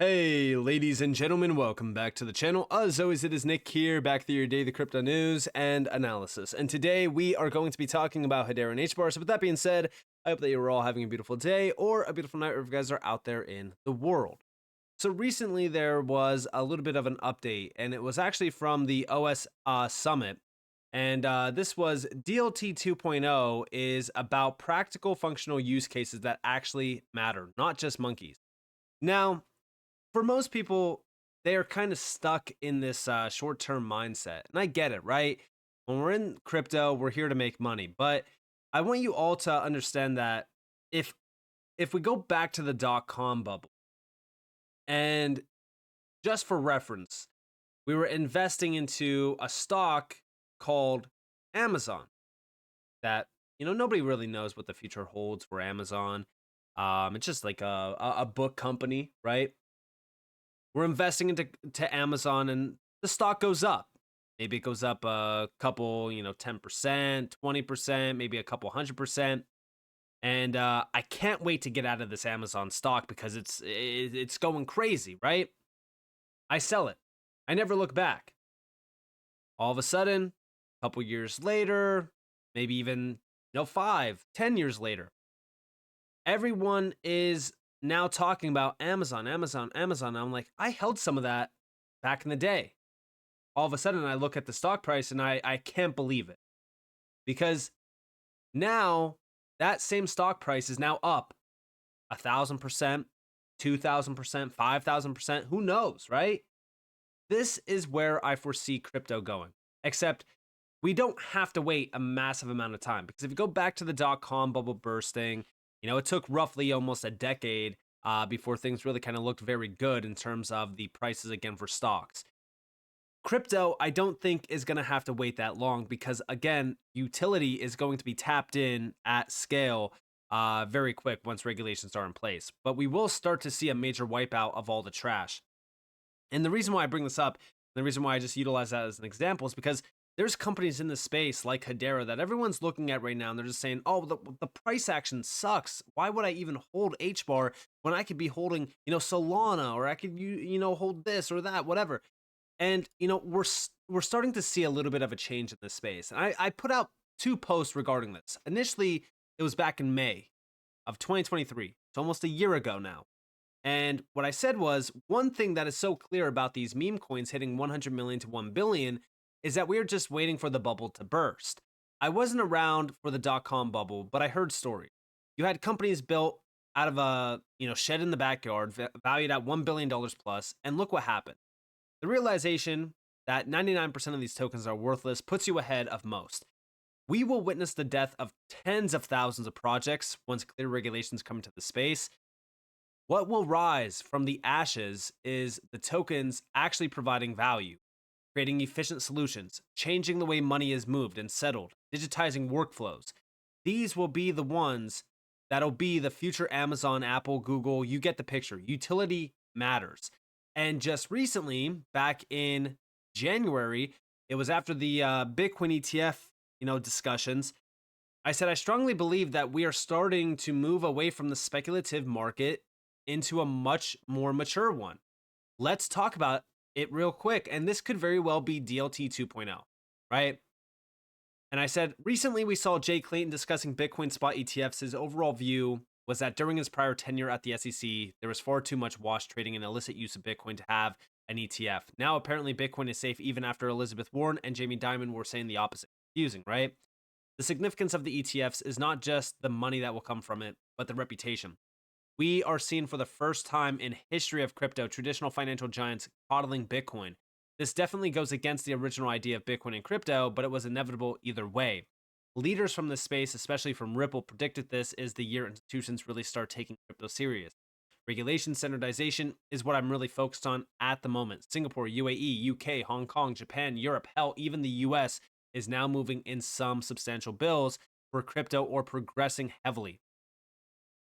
Hey, ladies and gentlemen, welcome back to the channel. As always, it is Nick here, back with your daily crypto news and analysis. And today we are going to be talking about Hedera and Hbar. So with that being said, I hope that you are all having a beautiful day or a beautiful night wherever you guys are out there in the world. So recently there was a little bit of an update, and it was actually from the OS Summit. And this was DLT 2.0 is about practical functional use cases that actually matter, not just monkeys. Now, for most people, they are kind of stuck in this short-term mindset, and I get it, right? When we're in crypto, we're here to make money, but I want you all to understand that if if we go back to the dot-com bubble, and just for reference, we were investing into a stock called Amazon that nobody really knows what the future holds for Amazon. It's just like a book company, right? We're investing into Amazon, and the stock goes up. Maybe it goes up a couple, 10%, 20%, maybe a couple 100%. And I can't wait to get out of this Amazon stock because it's going crazy, right? I sell it. I never look back. All of a sudden, a couple years later, maybe even 5, 10 years later, everyone is now talking about Amazon, Amazon, Amazon. I'm like, I held some of that back in the day. All of a sudden, I look at the stock price and I can't believe it, because now that same stock price is now up 1,000%, 2,000%, 5,000%. Who knows, right? This is where I foresee crypto going. Except we don't have to wait a massive amount of time, because if you go back to the dot-com bubble bursting, it took roughly almost a decade before things really kind of looked very good in terms of the prices again for stocks. Crypto, I don't think, is going to have to wait that long because, again, utility is going to be tapped in at scale very quick once regulations are in place. But we will start to see a major wipeout of all the trash. And the reason why I bring this up, the reason why I just utilize that as an example, is because there's companies in this space like Hedera that everyone's looking at right now, and they're just saying, oh, the price action sucks. Why would I even hold Hbar when I could be holding, Solana, or I could, hold this or that, whatever. And we're starting to see a little bit of a change in this space. And I put out 2 posts regarding this. Initially, it was back in May of 2023. It's almost a year ago now. And what I said was, one thing that is so clear about these meme coins hitting 100 million to 1 billion is that we're just waiting for the bubble to burst. I wasn't around for the dot-com bubble, but I heard stories. You had companies built out of a shed in the backyard, valued at $1 billion plus, and look what happened. The realization that 99% of these tokens are worthless puts you ahead of most. We will witness the death of tens of thousands of projects once clear regulations come into the space. What will rise from the ashes is the tokens actually providing value, creating efficient solutions, changing the way money is moved and settled, digitizing workflows. These will be the ones that'll be the future Amazon, Apple, Google. You get the picture. Utility matters. And just recently, back in January, it was after the Bitcoin ETF, discussions. I said I strongly believe that we are starting to move away from the speculative market into a much more mature one. Let's talk about it real quick, and this could very well be DLT 2.0, right? And I said recently we saw Jay Clayton discussing Bitcoin spot ETFs. His overall view was that during his prior tenure at the SEC, there was far too much wash trading and illicit use of Bitcoin to have an ETF. Now, apparently, Bitcoin is safe even after Elizabeth Warren and Jamie Dimon were saying the opposite. Confusing, right? The significance of the ETFs is not just the money that will come from it, but the reputation. We are seeing for the first time in history of crypto, traditional financial giants coddling Bitcoin. This definitely goes against the original idea of Bitcoin and crypto, but it was inevitable either way. Leaders from this space, especially from Ripple, predicted this is the year institutions really start taking crypto serious. Regulation standardization is what I'm really focused on at the moment. Singapore, UAE, UK, Hong Kong, Japan, Europe, hell, even the US is now moving in some substantial bills for crypto or progressing heavily.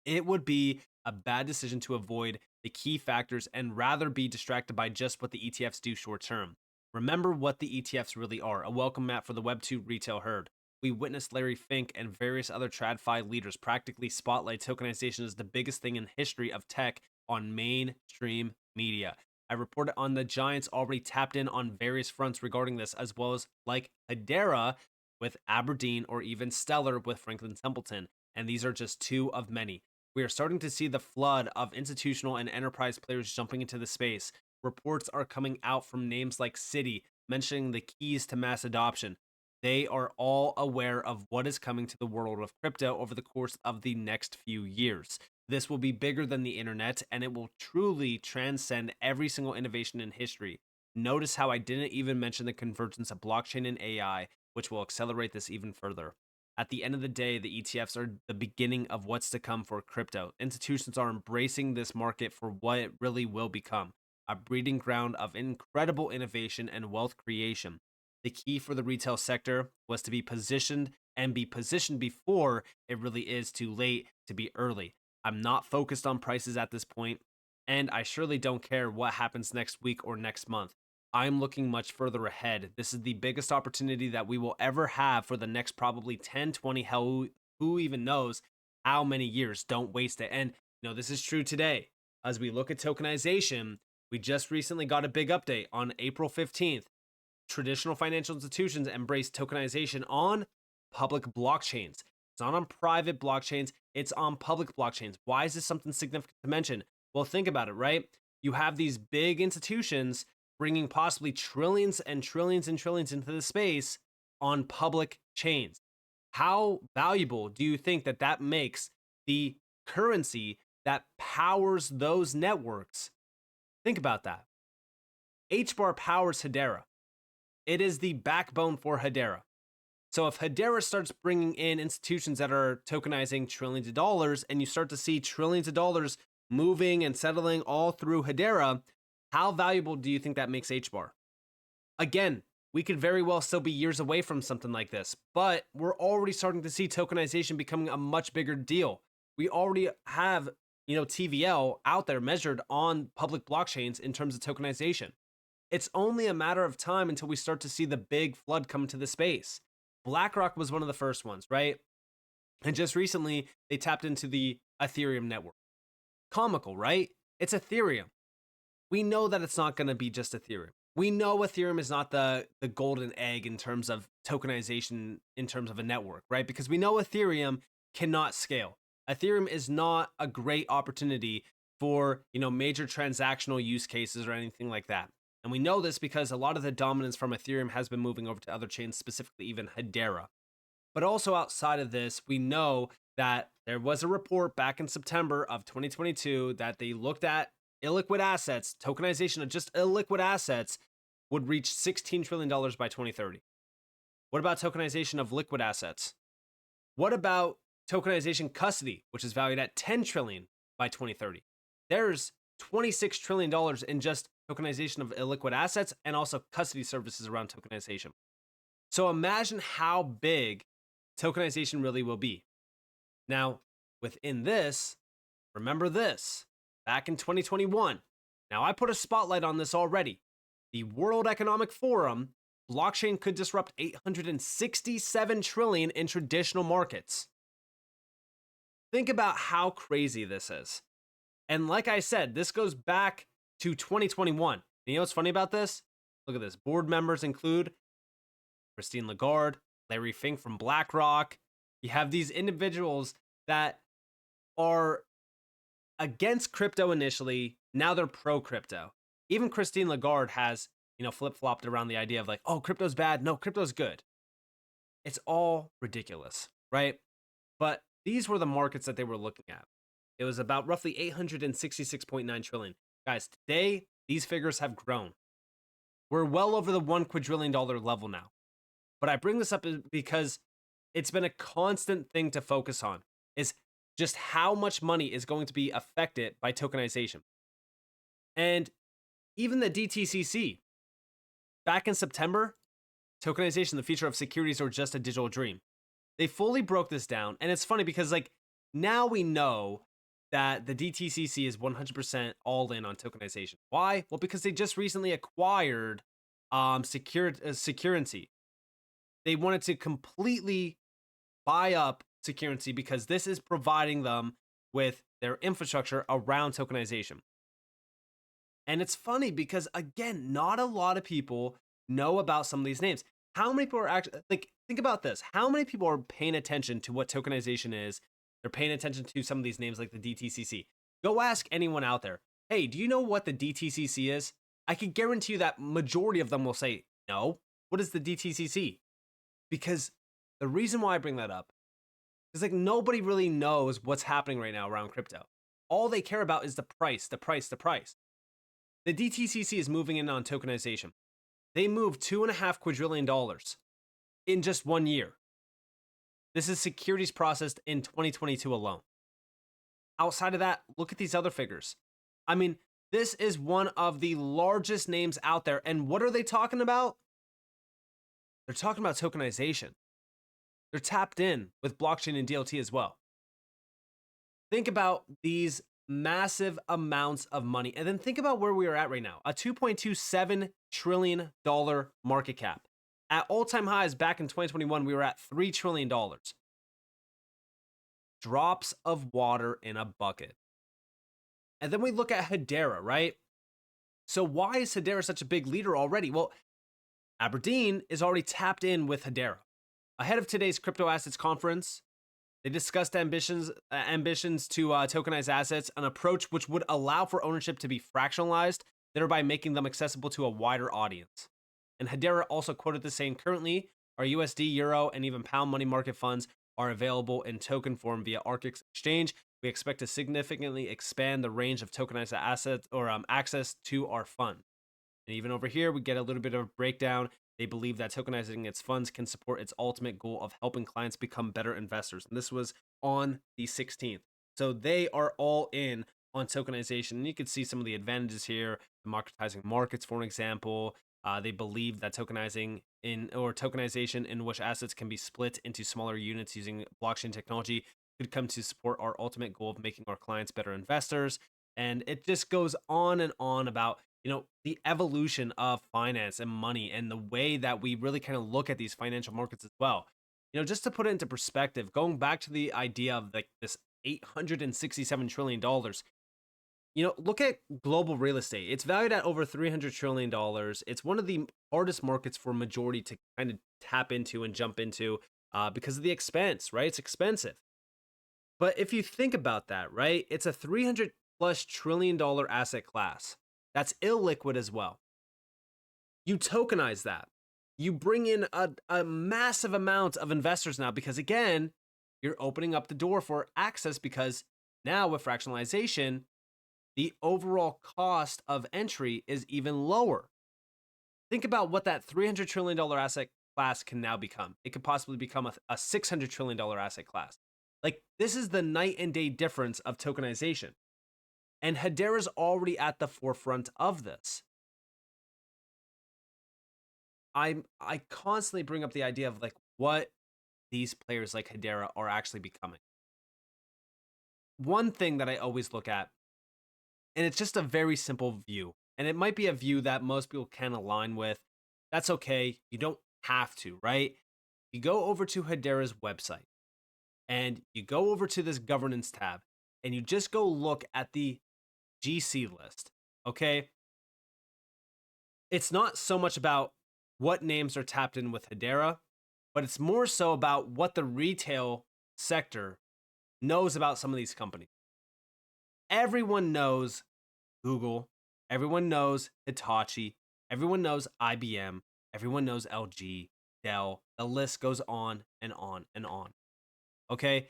It would be a bad decision to avoid the key factors and rather be distracted by just what the ETFs do short term. Remember what the ETFs really are, a welcome mat for the Web2 retail herd. We witnessed Larry Fink and various other TradFi leaders practically spotlight tokenization as the biggest thing in the history of tech on mainstream media. I reported on the giants already tapped in on various fronts regarding this, as well as like Hedera with Aberdeen or even Stellar with Franklin Templeton. And these are just two of many. We are starting to see the flood of institutional and enterprise players jumping into the space. Reports are coming out from names like Citi mentioning the keys to mass adoption. They are all aware of what is coming to the world of crypto over the course of the next few years. This will be bigger than the internet, and it will truly transcend every single innovation in history. Notice how I didn't even mention the convergence of blockchain and AI, which will accelerate this even further. At the end of the day, the ETFs are the beginning of what's to come for crypto. Institutions are embracing this market for what it really will become, a breeding ground of incredible innovation and wealth creation. The key for the retail sector was to be positioned and be positioned before it really is too late to be early. I'm not focused on prices at this point, and I surely don't care what happens next week or next month. I'm looking much further ahead. This is the biggest opportunity that we will ever have for the next probably 10, 20, hell, who even knows how many years. Don't waste it. And this is true today. As we look at tokenization, we just recently got a big update on April 15th. Traditional financial institutions embrace tokenization on public blockchains. It's not on private blockchains, it's on public blockchains. Why is this something significant to mention? Well, think about it, right? You have these big institutions bringing possibly trillions and trillions and trillions into the space on public chains. How valuable do you think that that makes the currency that powers those networks? Think about that. Hbar powers Hedera. It is the backbone for Hedera. So if Hedera starts bringing in institutions that are tokenizing trillions of dollars, and you start to see trillions of dollars moving and settling all through Hedera, how valuable do you think that makes Hbar? Again, we could very well still be years away from something like this, but we're already starting to see tokenization becoming a much bigger deal. We already have, TVL out there measured on public blockchains in terms of tokenization. It's only a matter of time until we start to see the big flood come into the space. BlackRock was one of the first ones, right? And just recently, they tapped into the Ethereum network. Comical, right? It's Ethereum. We know that it's not going to be just Ethereum. We know Ethereum is not the golden egg in terms of tokenization, in terms of a network, right? Because we know Ethereum cannot scale. Ethereum is not a great opportunity for, major transactional use cases or anything like that. And we know this because a lot of the dominance from Ethereum has been moving over to other chains, specifically even Hedera. But also outside of this, we know that there was a report back in September of 2022 that they looked at illiquid assets, tokenization of just illiquid assets would reach $16 trillion by 2030. What about tokenization of liquid assets? What about tokenization custody, which is valued at $10 trillion by 2030? There's $26 trillion in just tokenization of illiquid assets and also custody services around tokenization. So imagine how big tokenization really will be. Now, within this, remember this, back in 2021, now I put a spotlight on this already. The World Economic Forum, blockchain could disrupt 867 trillion in traditional markets. Think about how crazy this is. And like I said, this goes back to 2021. And you know what's funny about this? Look at this. Board members include Christine Lagarde, Larry Fink from BlackRock. You have these individuals that are against crypto initially. Now they're pro crypto. Even Christine Lagarde has, flip-flopped around the idea of like, oh, crypto's bad. No, crypto's good. It's all ridiculous, right? But these were the markets that they were looking at. It was about roughly 866.9 trillion. Guys, today, these figures have grown. We're well over the $1 quadrillion level now. But I bring this up because it's been a constant thing to focus on, is just how much money is going to be affected by tokenization. And even the DTCC, back in September, tokenization, the future of securities or just a digital dream. They fully broke this down. And it's funny because now we know that the DTCC is 100% all in on tokenization. Why? Well, because they just recently acquired Securrency. They wanted to completely buy up Securrency because this is providing them with their infrastructure around tokenization. And it's funny because, again, not a lot of people know about some of these names. How many people are actually, like, think about this. How many people are paying attention to what tokenization is? They're paying attention to some of these names like the DTCC. Go ask anyone out there, hey, do you know what the DTCC is? I can guarantee you that majority of them will say, no. What is the DTCC? Because the reason why I bring that up is like nobody really knows what's happening right now around crypto. All they care about is the price, the price, the price. The DTCC is moving in on tokenization. They moved $2.5 quadrillion in just 1 year. This is securities processed in 2022 alone. Outside of that, look at these other figures. I mean, this is one of the largest names out there. And what are they talking about? They're talking about tokenization. They're tapped in with blockchain and DLT as well. Think about these massive amounts of money. And then think about where we are at right now. A $2.27 trillion market cap. At all-time highs back in 2021, we were at $3 trillion. Drops of water in a bucket. And then we look at Hedera, right? So why is Hedera such a big leader already? Well, Aberdeen is already tapped in with Hedera. Ahead of today's crypto assets conference, they discussed ambitions to tokenize assets, an approach which would allow for ownership to be fractionalized, thereby making them accessible to a wider audience. And Hedera also quoted this saying, currently, our USD, Euro, and even Pound money market funds are available in token form via Arcix Exchange. We expect to significantly expand the range of tokenized assets or access to our fund. And even over here, we get a little bit of a breakdown. They believe that tokenizing its funds can support its ultimate goal of helping clients become better investors. And this was on the 16th. So they are all in on tokenization. And you can see some of the advantages here, democratizing markets, for an example. They believe that tokenization in which assets can be split into smaller units using blockchain technology could come to support our ultimate goal of making our clients better investors. And it just goes on and on about, the evolution of finance and money and the way that we really kind of look at these financial markets as well. Just to put it into perspective, going back to the idea of like this $867 trillion, look at global real estate. It's valued at over $300 trillion. It's one of the hardest markets for majority to kind of tap into and jump into because of the expense, right? It's expensive. But if you think about that, right, it's a $300+ trillion asset class. That's illiquid as well. You tokenize that. You bring in a massive amount of investors now because, again, you're opening up the door for access because now with fractionalization, the overall cost of entry is even lower. Think about what that $300 trillion asset class can now become. It could possibly become a $600 trillion asset class. Like, this is the night and day difference of tokenization. And Hedera's already at the forefront of this. I constantly bring up the idea of like what these players like Hedera are actually becoming. One thing that I always look at, and it's just a very simple view, and it might be a view that most people can align with. That's okay. You don't have to, right? You go over to Hedera's website and you go over to this governance tab and you just go look at the GC list, okay? It's not so much about what names are tapped in with Hedera, but it's more so about what the retail sector knows about some of these companies. Everyone knows Google, everyone knows Hitachi, everyone knows IBM, everyone knows LG, Dell. The list goes on and on and on. Okay?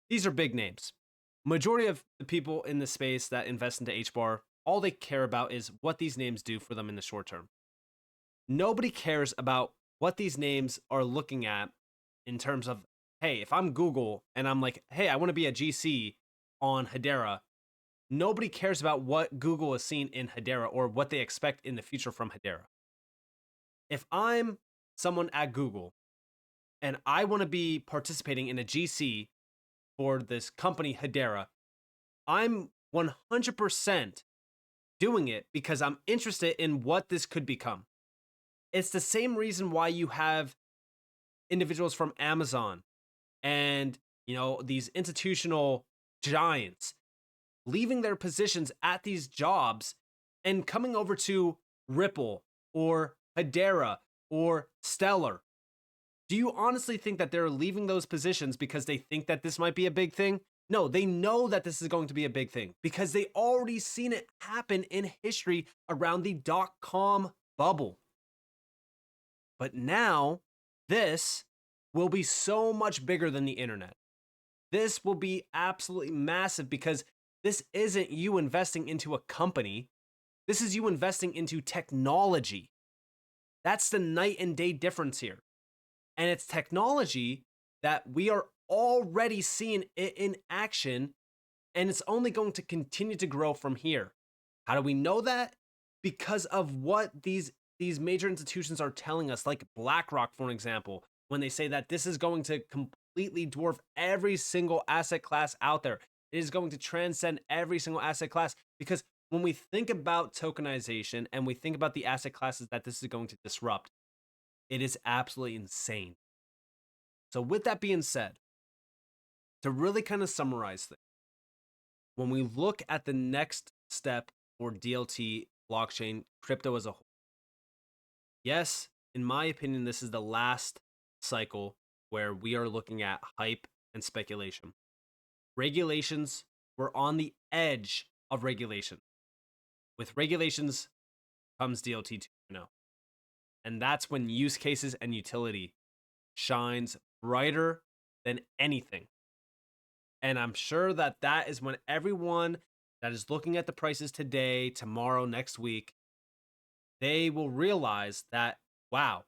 These are big names. Majority of the people in the space that invest into Hbar, all they care about is what these names do for them in the short term. Nobody cares about what these names are looking at in terms of, hey, if I'm Google and I'm like, hey, I want to be a GC on Hedera, nobody cares about what Google is seeing in Hedera or what they expect in the future from Hedera. If I'm someone at Google and I want to be participating in a GC for this company, Hedera, I'm 100% doing it because I'm interested in what this could become. It's the same reason why you have individuals from Amazon and, these institutional giants leaving their positions at these jobs and coming over to Ripple or Hedera or Stellar. Do you honestly think that they're leaving those positions because they think that this might be a big thing? No, they know that this is going to be a big thing because they already seen it happen in history around the dot-com bubble. But now, this will be so much bigger than the internet. This will be absolutely massive because this isn't you investing into a company. This is you investing into technology. That's the night and day difference here. And it's technology that we are already seeing it in action, and it's only going to continue to grow from here. How do we know that? Because of what these major institutions are telling us, like BlackRock, for example, when they say that this is going to completely dwarf every single asset class out there. It is going to transcend every single asset class, because when we think about tokenization and we think about the asset classes that this is going to disrupt, it is absolutely insane. So with that being said, to really kind of summarize things, when we look at the next step for DLT, blockchain, crypto as a whole, yes, in my opinion, this is the last cycle where we are looking at hype and speculation. Regulations, we're on the edge of regulation. With regulations comes DLT 2.0. And that's when use cases and utility shines brighter than anything. And I'm sure that that is when everyone that is looking at the prices today, tomorrow, next week, they will realize that, wow,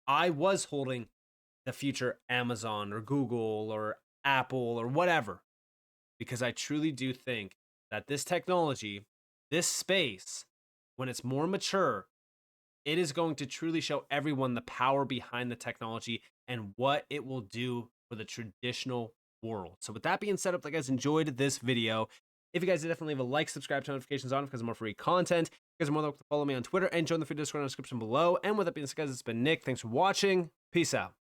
I was holding the future Amazon or Google or Apple or whatever, because I truly do think that this technology, this space, when it's more mature, it is going to truly show everyone the power behind the technology and what it will do for the traditional world. So with that being said, I hope you guys enjoyed this video. If you guys did, definitely leave a like, subscribe, turn notifications on because of more free content. You guys are more than welcome to follow me on Twitter and join the free Discord in the description below. And with that being said, guys, it's been Nick. Thanks for watching. Peace out.